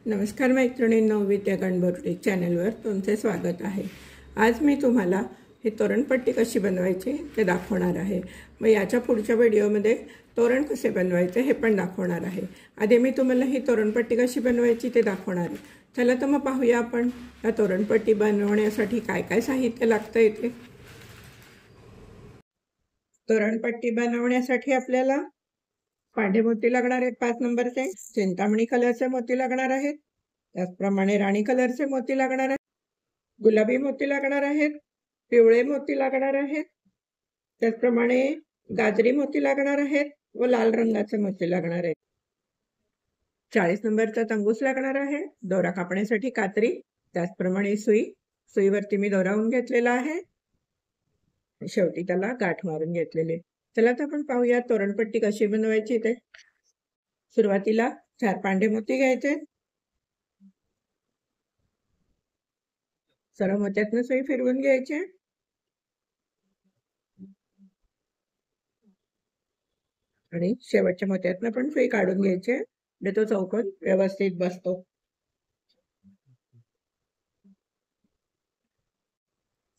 नमस्कार मैत्रिणींनो, विद्या गणबोर्डे चॅनलवर तुमचे स्वागत आहे। आज मी तुम्हाला ही तोरणपट्टी कशी बनवायची ते दाखवणार आहे। मग याच्या पुढच्या व्हिडिओमध्ये तोरण कसे बनवायचे हे पण दाखवणार आहे। आधी मी तुम्हाला ही तोरणपट्टी कशी बनवायची ते दाखवणार आहे। चला तर मग पाहूया आपण या तोरणपट्टी बनवण्यासाठी काय काय साहित्य लागतं ते। तोरणपट्टी बनवण्यासाठी आपल्याला पांढरे मोती लागणार आहेत 5 नंबरचे, चिंतामणी कलरचे मोती लागणार आहेत, त्याचप्रमाणे राणी कलरचे मोती लागणार आहेत, गुलाबी मोती लागणार आहेत, पिवळे मोती लागणार आहेत, त्याचप्रमाणे गाजरी मोती लागणार आहेत व लाल रंगाचे मोती लागणार आहेत। 40 नंबरचा तंगूस लागणार आहे, दोरा कापण्यासाठी कात्री, त्याचप्रमाणे सुईवरती मी दोरावून घेतलेला आहे, शेवटी त्याला गाठ मारून घेतलेले। चला तर आपण पाहूया तोरणपट्टी कशी बनवायची ते। सुरुवातीला 4 पांढरे मोती घ्यायचे, सर्व मोत्यातनं सुई फिरवून घ्यायचे आणि शेवटच्या मोत्यातनं पण सुई काढून घ्यायचे म्हणजे तो चौकोन व्यवस्थित बसतो।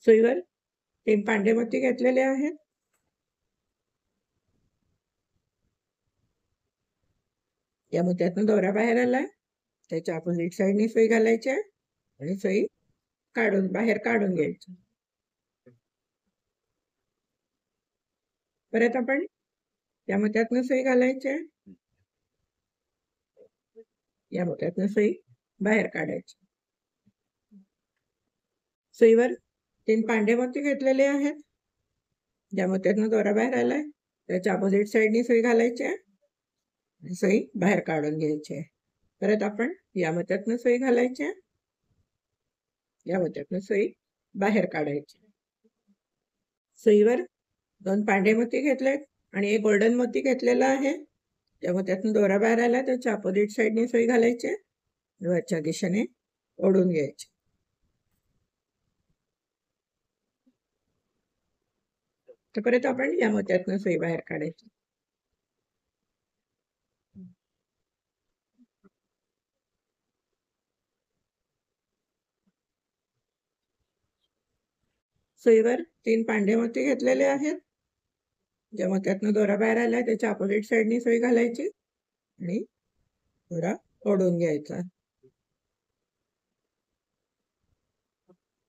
सुईवर 3 पांढरे मोती घेतलेले आहेत, या मोत्यातनं दोरा बाहेर आलाय, त्याच्या अपोजिट साईडने सुई घालायची आणि सुई काढून बाहेर काढून घ्यायची। परत आपण या मोत्यातनं सुई घालायची, या मोत्यातनं सुई बाहेर काढायची। सुईवर 3 पांढरे मोती घेतलेले आहेत, ज्या मोत्यातनं दोरा बाहेर आलाय त्याच्या अपोजिट साईडने सुई घालायची आणि सुई बाहेर काढून घ्यायची। परत आपण या मोत्यातनं सुई घालायची, या मोत्यातनं सुई बाहेर काढायची। सुईवर 2 पांढरे मोती घेतलेत आणि एक गोल्डन मोती घेतलेला आहे, त्या मोत्यातनं दोरा बाहेर आला त्याच्या अपोजिट साईडने सुई घालायची, वरच्या दिशेने ओढून घ्यायची। तर परत आपण या मोत्यातनं सुई बाहेर काढायची। सुईवर 3 पांढरे मोती घेतलेले आहेत, ज्या मोत्यातनं दोरा बाहेर आलाय त्याच्या अपोजिट साईडने सुई घालायची आणि दोरा ओढून घ्यायचा।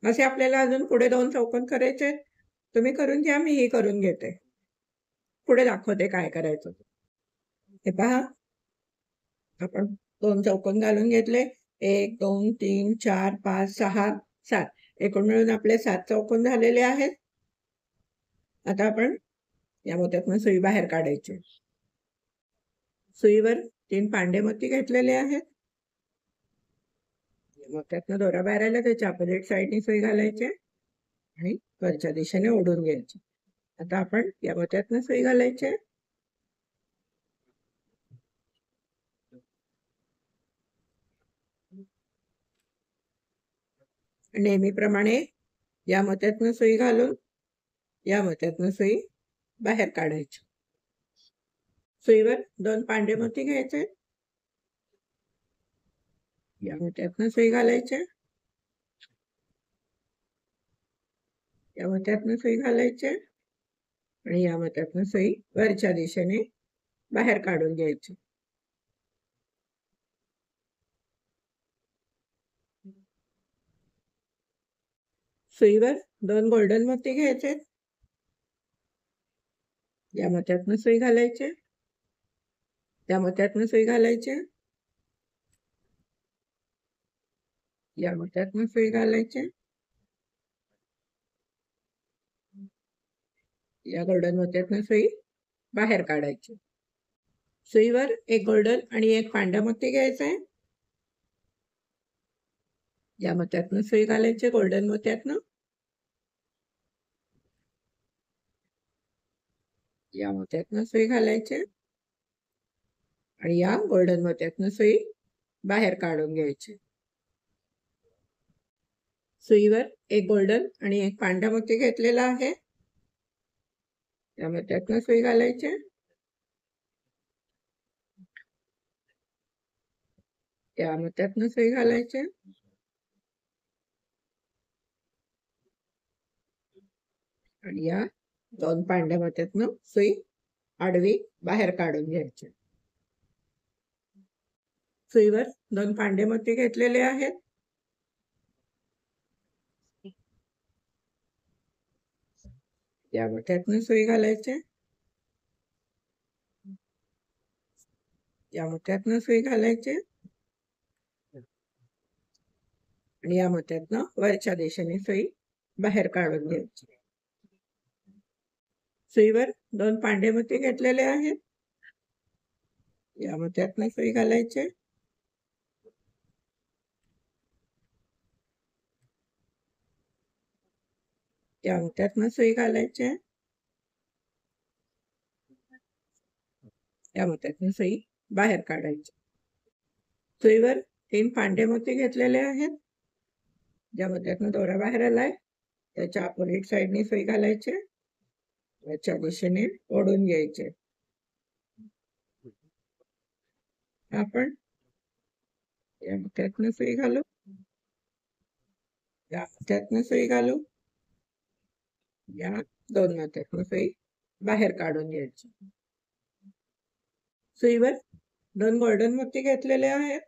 असे आपल्याला अजून पुढे 2 चौकोन करायचे। तुम्ही करून घ्या, मीही करून घेते, पुढे दाखवते काय करायचं। हे पहा, आपण 2 चौकोन घालून घेतले, 1 2 3 4 5 6 7, एकूण मिळून आपले 7 चौकोन झालेले आहेत। आता आपण या मोत्यातनं सुई बाहेर काढायची। सुईवर 3 पांढरे मोती घेतलेले आहेत, मोत्यातनं दोरा बाहेर आला त्याच्या अपोजिट साईडने सुई घालायची आणि वरच्या दिशेने ओढून घ्यायची। आता आपण या मोत्यातनं सुई घालायची, नेहमीप्रमाणे या मोत्यातनं सुई घालून या मोत्यातनं सुई बाहेर काढायची। सुईवर 2 पांढरे मोती घ्यायचे, या मोत्यातनं सुई घालायची, या मोत्यातनं सुई घालायची आणि या मोत्यातनं सुई वरच्या दिशेने बाहेर काढून घ्यायची। सुईवर 2 गोल्डन मोती घ्यायचे, या मोत्यातनं सुई घालायची, त्या मोत्यातनं सुई घालायची, या मोत्यातनं सुई घालायची, या गोल्डन मोत्यातनं सुई बाहेर काढायची। सुईवर एक गोल्डन आणि एक पांढरा मोती घ्यायचा आहे, या मोत्यातनं सुई घालायची, गोल्डन मोत्यातनं, या मोत्यातनं सुई घालायची आणि या गोल्डन मोत्यातनं सुई बाहेर काढून घ्यायची। सुईवर एक गोल्डन आणि एक पांढरा मोती घेतलेला आहे, या मोत्यातनं सुई घालायची, त्यामध्ये त्यातनं सुई घालायचे आणि या 2 पांढऱ्या मोत्यातनं सुई आडवी बाहेर काढून घ्यायची. सुईवर 2 पांढरे मोती घेतलेले आहेत. या मोत्यातनं सुई घालायचे. या मोत्यातनं सुई घालायचे आणि या मोत्यातनं वरच्या दिशेने सुई बाहेर काढून घ्यायची. सुईवर 2 पांढरे मोती घेतलेले आहेत. या मोत्यातनं सुई घालायचे. या मोत्यातनं सुई घालायचे. या मोत्यातनं सुई बाहेर काढायची. सुईवर 3 पांढरे मोती घेतलेले आहेत. ज्या मोत्यातनं दोरा बाहेर आलाय त्याच्या अपोजिट साईडने सुई घालायचे. याच्या दिशेने ओढून घ्यायचे. आपण या मोत्यातनं सुई घालू. या मोत्यातनं सुई घालू. या 2 मोत्यातनं सुई बाहेर काढून घ्यायची. सुईवर 2 गोल्डन मोती घेतलेले आहेत.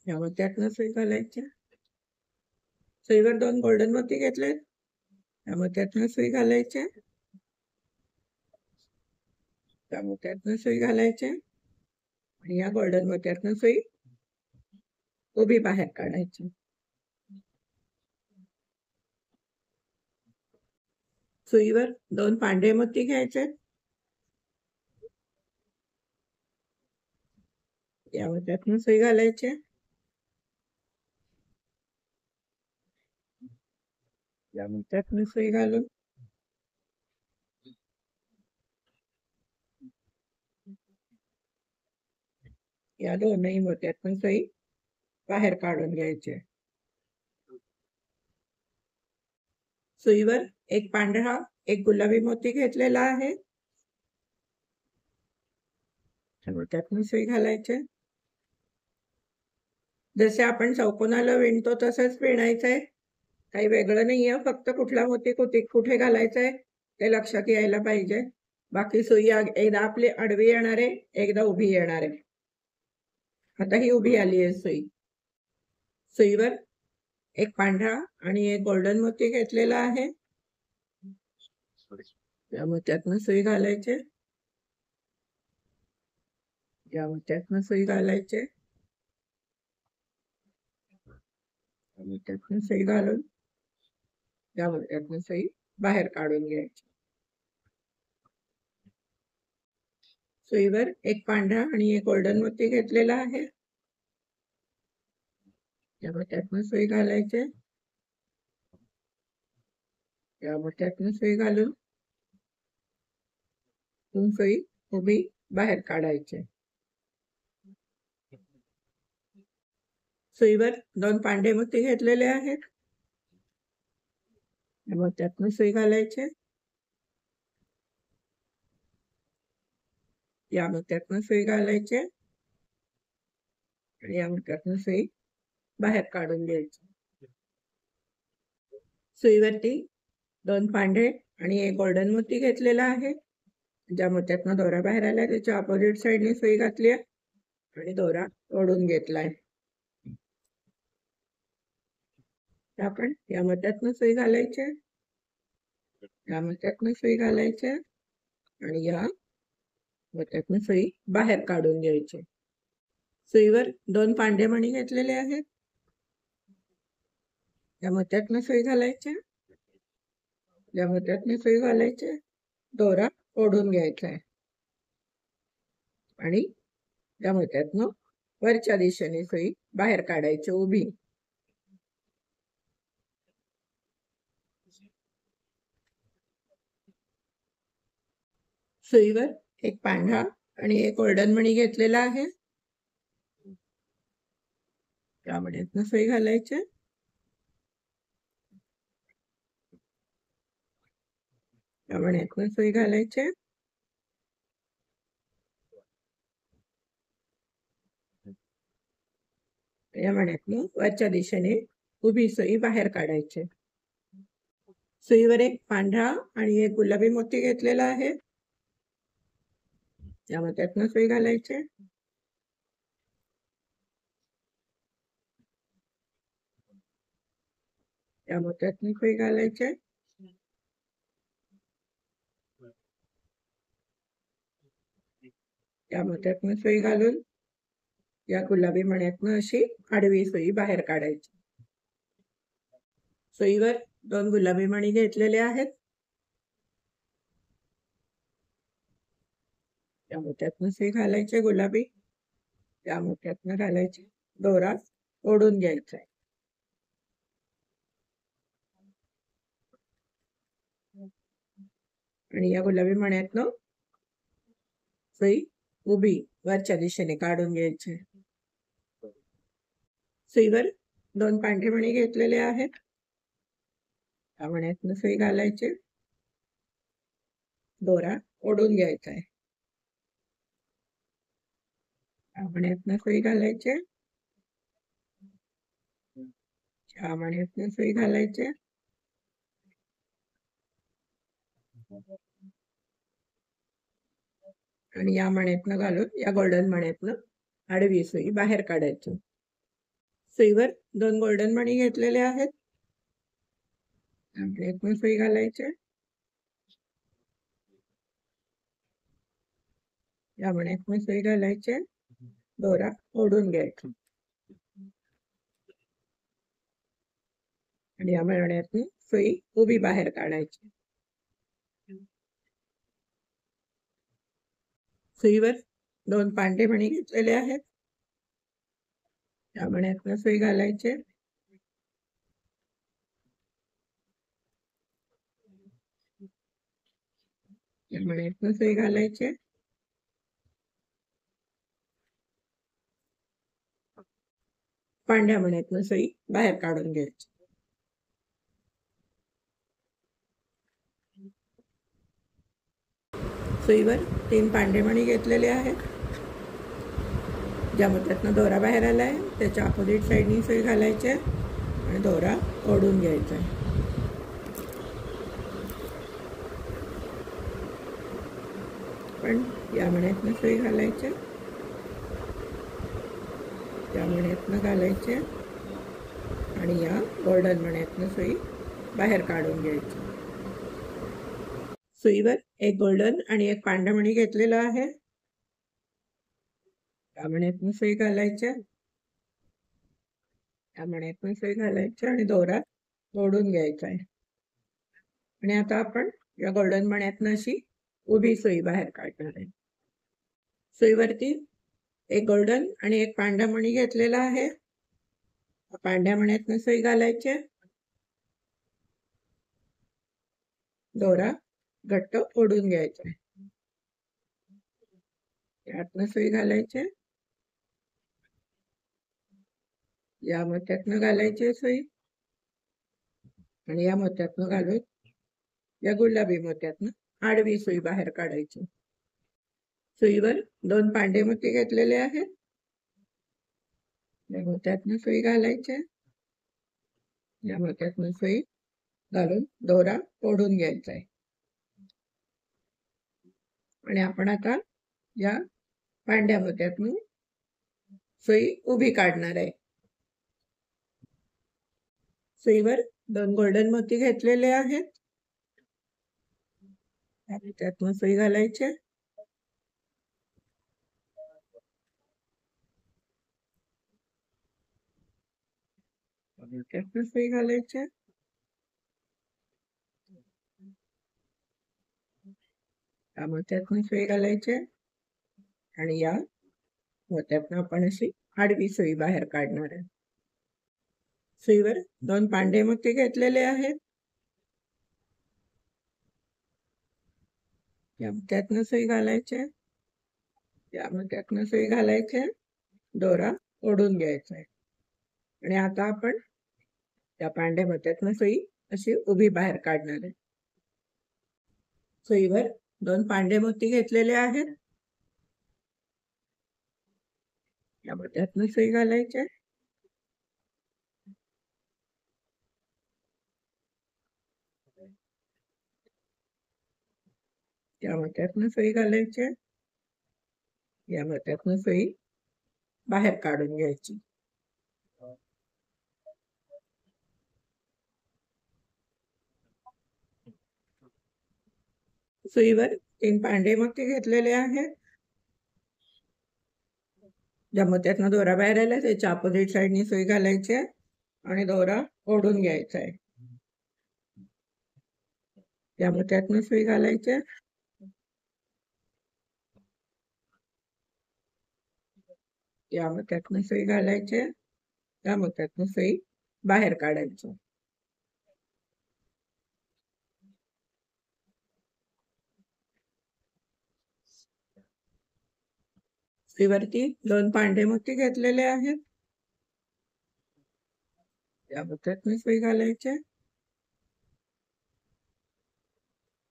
या मोत्यातनं सुई घालायची. सुईवर 2 गोल्डन मोती घेतले. या मोत्यातनं सुई घालायचे. त्या मोत्यातनं सुई घालायचे आणि या गोल्डन मोत्यातनं सुई उभी बाहेर काढायची. सुईवर 2 पांढरे मोती घ्यायचे. या मोत्यातनं सुई घालायचे. या मोत्यातनं सुई घालून या दोनही मोत्यातनं सुई बाहेर काढून घ्यायचे. सुईवर एक पांढरा एक गुलाबी मोती घेतलेला आहे. त्यातून सुई घालायचे. जसे आपण चौकोनाला विणतो तसंच विणायचंय. काही वेगळं नाहीये. फक्त कुठला मोती कुठे घालायचंय ते लक्षात यायला पाहिजे. बाकी सुई एकदा आपली आडवी येणार आहे, एकदा उभी येणार आहे. आता ही उभी आली आहे सुई. सुईवर एक पांढरा आणि एक गोल्डन मोती घेतलेला आहे. या मोत्यातनं सुई घालायचे. या मोत्यातनं सुई घालायचे. या मोत्यातनं सुई घालून या मोत्यातनं सुई बाहेर काढून घ्यायची. सुईवर एक पांढरा आणि एक गोल्डन मोती घेतलेला आहे. या मोत्यातनं सुई घालायचे. या मोत्यातनं सुई घालून सुई उभी बाहेर काढायचे. सुईवर 2 पांढरे मोती घेतलेले आहेत. या मोत्यातनं सुई घालायचे. या मोत्यातनं सुई घालायचे आणि या मोत्यातनं सुई बाहेर काढून घ्यायची. सुईवरती 2 पांढरे आणि एक गोल्डन मोती घेतलेला आहे. ज्या मोत्यातनं दोरा बाहेर आलाय त्याच्या अपोजिट साईडने सुई घातली आहे आणि दोरा ओढून घेतलाय. आपण या मोत्यातनं सुई घालायचे. या मोत्यातनं सुई घालायचे आणि या मोत्यातनं सुई बाहेर काढून घ्यायची. सुईवर 2 पांढरे मणी घेतलेले आहेत. या मोत्यातनं सुई घालायचे. या मोत्यातनं सुई घालायचे. दोरा ओढून घ्यायचा आहे आणि या मोत्यातनं वरच्या दिशेने सुई बाहेर काढायची उभी. सुईवर एक पांढरा आणि एक गोल्डन मणी घेतलेला आहे. या मण्यातनं सुई घालायचे. या मण्यातनं सुई घालायचे. या मण्यातनं वरच्या दिशेने उभी सुई बाहेर काढायची. सुईवर एक पांढरा आणि एक गुलाबी मोती घेतलेला आहे. या मोत्यातनं सुई घालायची. या मोत्यातनं सुई घालायची. या मोत्यातनं सुई घालून या गुलाबी मण्यातनं अशी आडवी सुई बाहेर काढायची. सुईवर 2 गुलाबी मणी घेतलेले आहेत. या मोत्यातनं सुई घालायचे गुलाबी. या मोत्यातनं घालायचे. दोरा ओढून घ्यायचा आहे. आणि या गुलाबी मण्यातनं सुई उभी वरच्या दिशेने काढून घ्यायची. सुईवर 2 पांढरे मणी घेतलेले आहेत. या मण्यातनं सुई घालायचे. दोरा ओढून घ्यायचा आहे. या मण्यातनं सुई घालायचे. या मण्यातनं सुई घालायचे. आणि या मण्यातनं घालून या गोल्डन मण्यातनं आडवी सुई बाहेर काढायची. सुईवर 2 गोल्डन मणी घेतलेले आहेत. मण्यातनं सुई घालायचे. या मण्यातनं सुई घालायचे. दोरा ओढून घ्यायचा. आणि या मण्यातनं सुई उभी बाहेर काढायची. सुईवर 2 पांढरे मणी घेतलेले आहेत. या मण्यातनं सुई घालायचे. या मण्यातनं सुई घालायचे. पांढऱ्या मण्यातनं सुई बाहेर काढून घ्यायची. सुईवर 3 पांढरे मणी घेतलेले आहेत. ज्या मोत्यातनं दोरा बाहेर आलाय त्याच्या अपोजिट साईडनी सुई घालायचे आणि दोरा ओढून घ्यायचा आहे. पण या मण्यातनं सुई घालायचे. या मण्यातनं घालायचे आणि या गोल्डन मण्यातनं सुई बाहेर काढून घ्यायची. सुईवर एक गोल्डन आणि एक पांढरा मणी घेतलेला आहे. या मण्यातनं सुई घालायच्या. या मण्यातनं सुई घालायच्या आणि दोरा ओढून घ्यायचा आहे. आणि आता आपण या गोल्डन मण्यातनं अशी उभी सुई बाहेर काढणार आहे. सुईवरती एक गोल्डन आणि एक पांढरा मणी घेतलेला आहे. पांढऱ्या मण्यातनं सुई घालायचे. दोरा घट्ट ओढून घ्यायचा आहे. यातनं सुई घालायचे. या मोत्यातनं घालायची सुई आणि या मोत्यातनं घालून या गुलाबी मोत्यातनं आडवी सुई बाहेर काढायची. सुईवर 2 पांढरे मोती घेतलेले आहेत. या मोत्यातनं सुई घालायचे. या मोत्यातनं सुई घालून दोरा ओढून घ्यायचा आहे. आणि आपण आता या पांढऱ्या मोत्यातून सुई उभी काढणार आहे. सुईवर 2 गोल्डन मोती घेतलेले आहेत. त्यातून सुई घालायचे. त्यातून सुई घालायचे. या मोत्यातून सुई घालायचे आणि या मोत्यातून आपण अशी आडवी सुई बाहेर काढणार आहे. सुईवर 2 पांढरे मोती घेतलेले आहेत. या मोत्यातून सुई घालायचे. या मोत्यातून सुई घालायचे. दोरा ओढून घ्यायचा आहे. आणि आता आपण या पांढऱ्या मोत्यातून सुई अशी उभी बाहेर काढणार आहे. सुईवर 2 पांढरे मोती घेतलेले आहेत. या मोत्यातून सुई घालायचे. या मोत्यातनं सुई घालायची, या मोत्यातनं सुई बाहेर काढून घ्यायची. सुईवर 3 पांढरे मोती घेतलेले आहेत. ज्या मोत्यातनं दोरा बाहेर आला त्याच्या अपोजिट साईडनी सुई घालायची आणि दोरा ओढून घ्यायचा आहे. या मोत्यातनं सुई घालायची, या मोत्यातनं सुई घालायची, या मोत्यातनं सुई बाहेर काढायची. सुईवरती 2 पांढरे मोती घेतलेले आहेत. या मोत्यातनं सुई घालायची,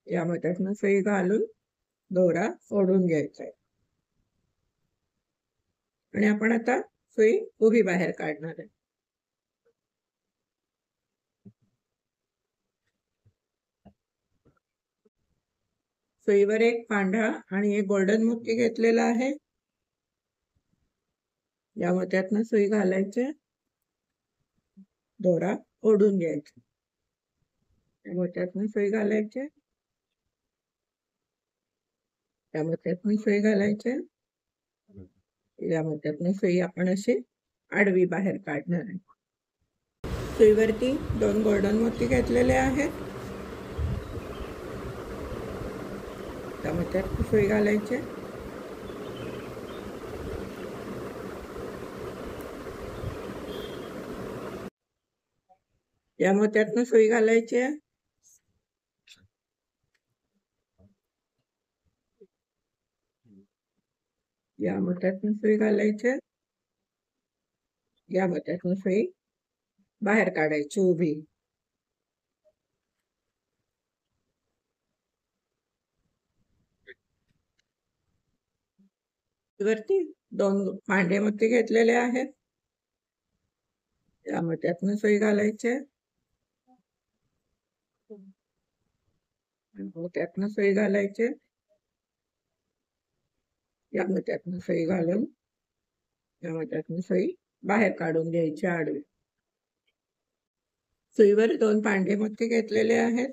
या मोत्यातनं सुई घालून दोरा ओढून घ्यायचा आहे. आणि आपण आता सुई उभी बाहेर काढणार आहे. सुईवर एक पांढरा आणि एक गोल्डन मोती घेतलेला आहे. या मोत्यातनं सुई घालायचे, दोरा ओढून घ्यायचा. या मोत्यातनं सुई घालायचे, या मोत्यातनं सुई घालायचे, या मोत्यातनं सुई आपण अशी आडवी बाहेर काढणार आहे. सुईवरती 2 गोल्डन मोती घेतलेले आहेत. त्या मोत्यातनं सुई घालायचे, या मोत्यातनं सुई घालायची, या मोत्यातनं सुई घालायची, या मोत्यातनं सुई बाहेर काढायची उभी. वरती 2 पांढरे मोती घेतलेले आहेत. या मोत्यातनं सुई घालायचे, मोत्यातनं सुई घालायचे, या मोत्यातनं सुई घालून या मोत्यातनं सुई बाहेर काढून घ्यायची आडवी. सुईवर 2 पांढरे मोती घेतलेले आहेत.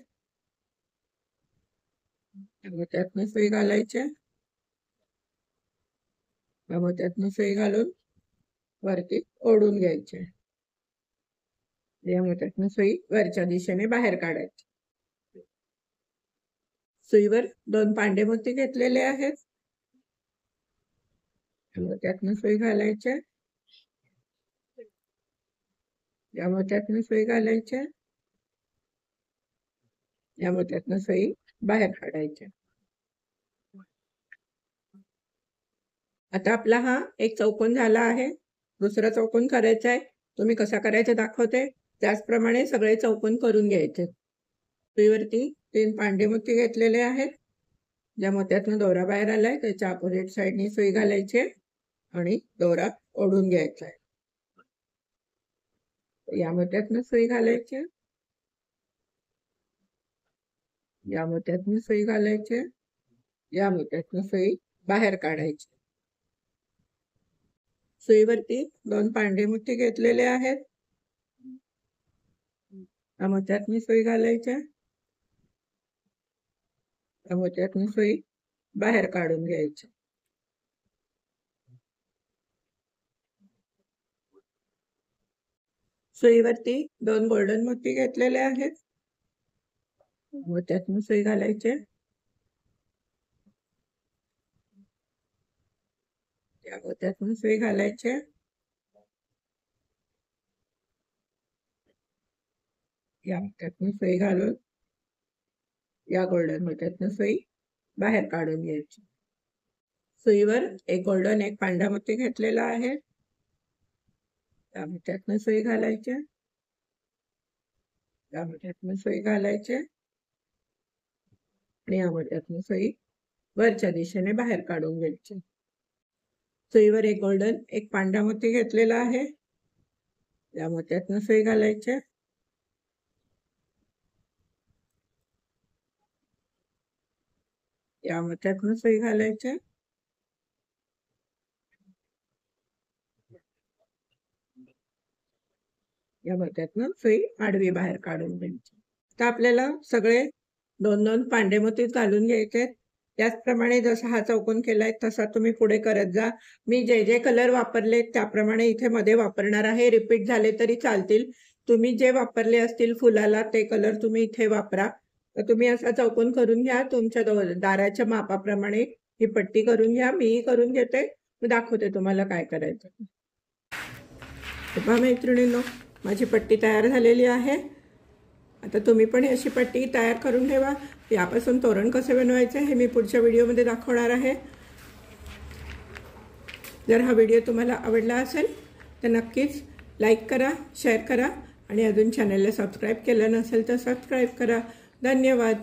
या मोत्यातनं सुई घालायचे, या मोत्यातनं सुई घालून वरती ओढून घ्यायचे. या मोत्यातनं सुई वरच्या दिशेने बाहेर काढायची. सुईवर 2 पांढरे मोती घेतलेले आहेत. मोत्यातनं सुई घालायचे, या मोत्यातनं सुई घालायचे, या मोत्यातनं सुई बाहेर काढायचे. आता आपला हा एक चौकोन झाला आहे. दुसरा चौकोन करायचा आहे. तुम्ही कसा करायचा दाखवते त्याचप्रमाणे सगळे चौकोन करून घ्यायचे. सुईवरती 3 पांढरे मोती घेतलेले आहेत. ज्या मोत्यातनं दोरा बाहेर आलाय त्याच्या अपोजिट साईडनी सुई घालायची आणि दोरा ओढून घ्यायचा आहे. या मोत्यातनं सुई घालायची, या मोत्यातनं सुई घालायची, या मोत्यातनं सुई बाहेर काढायची. सुईवरती 2 पांढरे मोती घेतलेले आहेत. या मोत्यातनं सुई घालायची, या मोत्यातनं सुई बाहेर काढून घ्यायची. सुईवरती 2 गोल्डन मोती घेतलेले आहेत. मोत्यातनं सुई घालायचे, या मोत्यातनं सुई घालायचे, या मोत्यातनं सुई घालून या गोल्डन मोत्यातनं सुई बाहेर काढून घ्यायची. सुईवर एक गोल्डन एक पांढरा मोती घेतलेला आहे. या मोत्यातनं सुई घालायचे, या मोत्यातनं सुई घालायचे आणि या मोत्यातनं सुई वरच्या दिशेने बाहेर काढून घ्यायची. सुईवर एक गोल्डन एक पांढरा मोती घेतलेला आहे. या मोत्यातनं सुई घालायचे, या मोत्यातून सुई घालायचे. या मोत्यातून सुई आडवी बाहेर काढून घ्यायची. तर आपल्याला सगळे 2-2 पांढरे मोती घालून घ्यायचे. त्याचप्रमाणे जसा हा चौकोन केलाय तसा तुम्ही पुढे करत जा. मी जे जे कलर वापरले त्याप्रमाणे इथे मध्ये वापरणार आहे. रिपीट झाले तरी चालतील. तुम्ही जे वापरले असतील फुलाला ते कलर तुम्ही इथे वापरा. तर तुम्ही असा चौकोन करून घ्या. तुमच्या दाराच्या मापाप्रमाणे ही पट्टी करून घ्या. मीही करून घेते. मी दाखवते तुम्हाला काय करायचं. पहा मैत्रिणींनो, माझी पट्टी तयार झालेली आहे. आता तुम्ही पण अशी पट्टी तयार करून ठेवा. यापासून तोरण कसे बनवायचे हे मी पुढच्या व्हिडिओमध्ये दाखवणार आहे. जर हा व्हिडिओ तुम्हाला आवडला असेल तर नक्कीच लाईक करा, शेअर करा आणि अजून चॅनलला सबस्क्राईब केलं नसेल तर सबस्क्राईब करा. धन्यवाद.